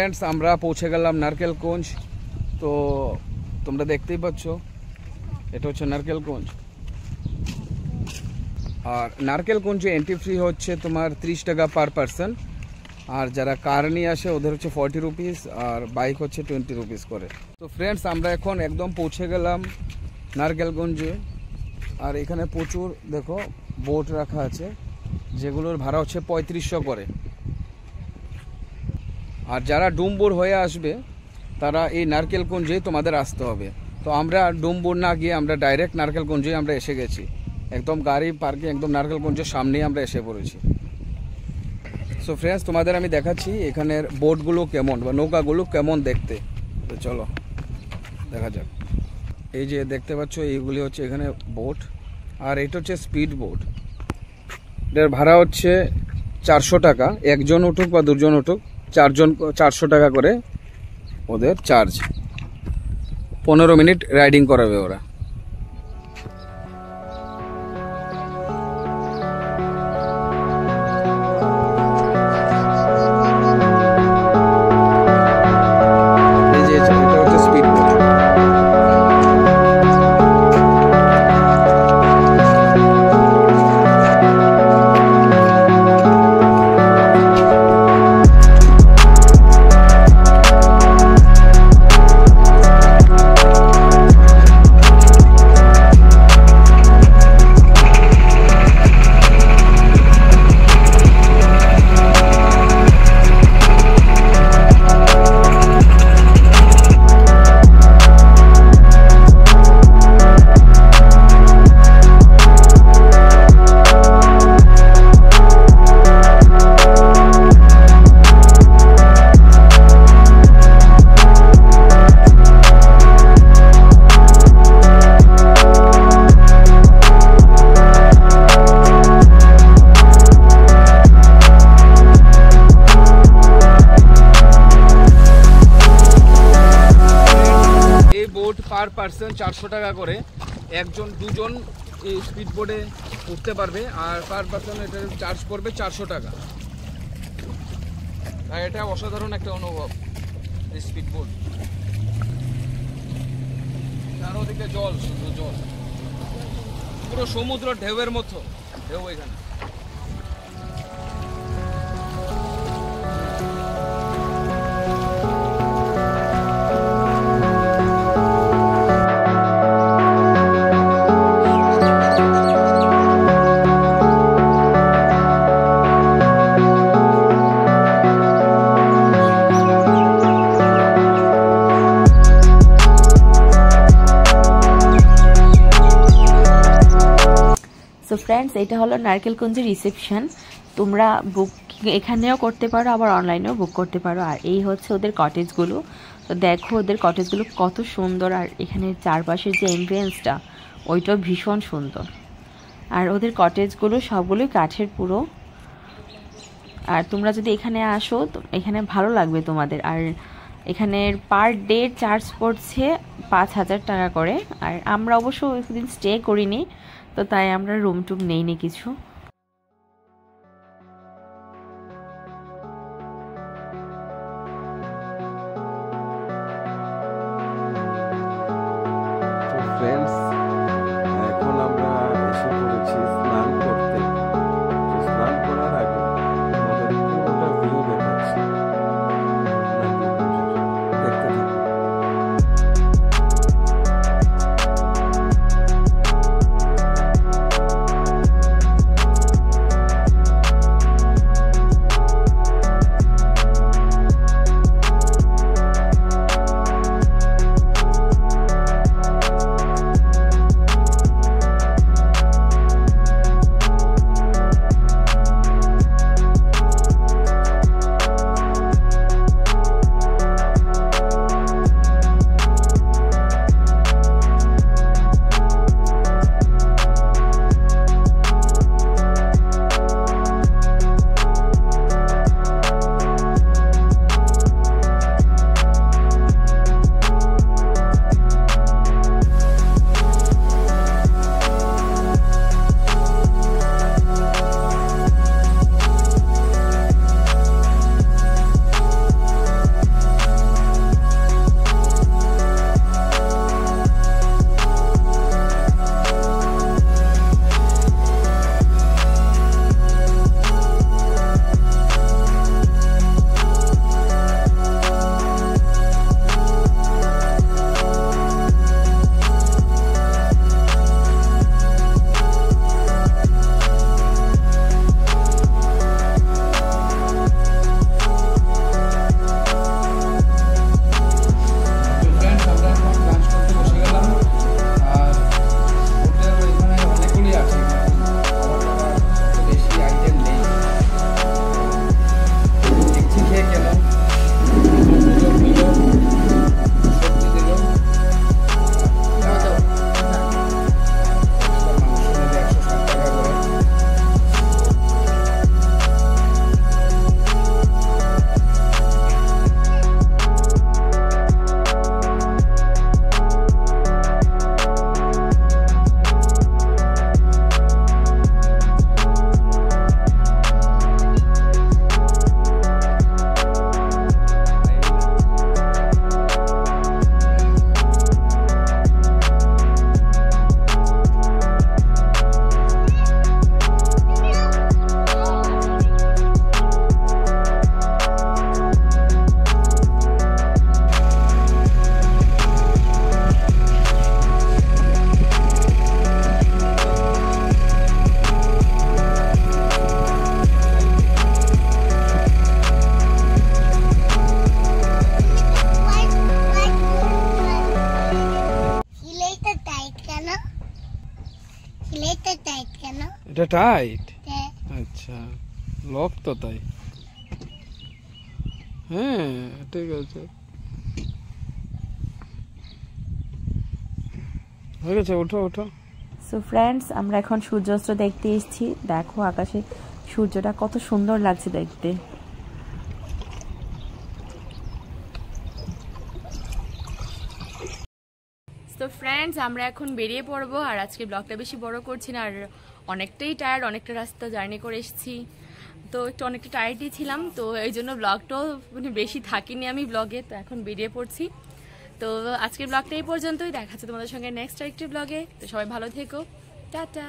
Friends আমরা পৌঁছে গেলাম নারকেলকুঞ্জ। তো তোমরা দেখতেই পাচ্ছ এটা হচ্ছে নারকেলকুঞ্জ। আর নারকেলকুঞ্জে এন্ট্রি ফ্রি হচ্ছে তোমার 30 টাকা পার পারসন। আর যারা কার নিয়ে আসে ওদের হচ্ছে 40 রুপিস, আর বাইক হচ্ছে 20 রুপিস করে। তো ফ্রেন্ডস আমরা এখন একদম পৌঁছে গেলাম নারকেলকুঞ্জে। আর এখানে প্রচুর দেখো বোট রাখা আছে, যেগুলোর ভাড়া হচ্ছে 3500 করে। আর যারা ডুমবুর হয়ে আসবে তারা এই নারকেলকুঞ্জে তোমাদের আসতে হবে। তো আমরা ডুমবুর না গিয়ে আমরা ডাইরেক্ট নারকেলকুঞ্জে আমরা এসে গেছি। একদম গাড়ি পার্কিং একদম নারকেলকুঞ্জের সামনেই আমরা এসে পড়েছি। সো ফ্রেন্ডস তোমাদের আমি দেখাচ্ছি এখানের বোটগুলো কেমন বা নৌকাগুলো কেমন দেখতে। তো চলো দেখা যাক। এই যে দেখতে পাচ্ছ এইগুলি হচ্ছে এখানে বোট, আর এটা হচ্ছে স্পিড বোট। এটার ভাড়া হচ্ছে 400 টাকা, একজন উঠুক বা দুজন উঠুক, 4 জন 400 টাকা করে ওদের চার্জ। 15 মিনিট রাইডিং করাবে ওরা। পার পার্সন 400 টাকা করে, একজন দুজন এই স্পিড বোটে উঠতে পারবে। আর পার পার্সন এটা চার্জ করবে 400 টাকা। আর এটা অসাধারণ একটা অনুভব এই স্পিড বোট। চারদিকে জল, শুধু জল, পুরো সমুদ্র ঢেউয়ের মতো ঢেউ এখানে। সো ফ্রেন্ডস এটা হলো নারকেলকুঞ্জের রিসেপশন। তোমরা বুক এখানেও করতে পারো, আবার অনলাইনেও বুক করতে পারো। আর এই হচ্ছে ওদের কটেজগুলো। তো দেখো ওদের কটেজগুলো কত সুন্দর, আর এখানে চারপাশের যে এমবিয়েন্সটা ওইটাও ভীষণ সুন্দর। আর ওদের কটেজগুলো সবগুলোই কাঠের পুরো। আর তোমরা যদি এখানে আসো তো এখানে ভালো লাগবে তোমাদের। আর এখানের পার ডে চার্জ পড়ছে 5000 টাকা করে। আর আমরা অবশ্য একদিন স্টে করিনি, তো তাই আমরা রুম টুম নেইনি কিছু। ফ্রেন্ডস এখন আমরা এসে পড়েছি স্নান করতে। স্নান করার আগে আমাদের পুরোটা ভিউ দেখাচ্ছি। দেখতে থাকুন। এটা টাইট, আচ্ছা লক তো তাই। হ্যাঁ ঠিক আছে, হয়ে গেছে, ওঠো ওঠো। সো ফ্রেন্ডস, আমরা এখন সূর্যাস্ত দেখতে এসেছি। দেখো আকাশে সূর্যটা কত সুন্দর লাগছে দেখতে। তো ফ্রেন্ডস, আমরা এখন বেরিয়ে পড়বো। আর আজকে ব্লগটা বেশি বড় করছি না, আর অনেকটাই টায়ার্ড, অনেকটা রাস্তা জার্নি করে এসেছি, তো একটু অনেকটা টায়ার্ডই ছিলাম, তো এই জন্য ব্লগটাও মানে বেশি থাকিনি আমি ব্লগে। তো এখন বেরিয়ে পড়ছি। তো আজকের ব্লগটা এই পর্যন্তই, দেখা হচ্ছে তোমাদের সঙ্গে নেক্সট আরেকটি ব্লগে। তো সবাই ভালো থেকো, টাটা।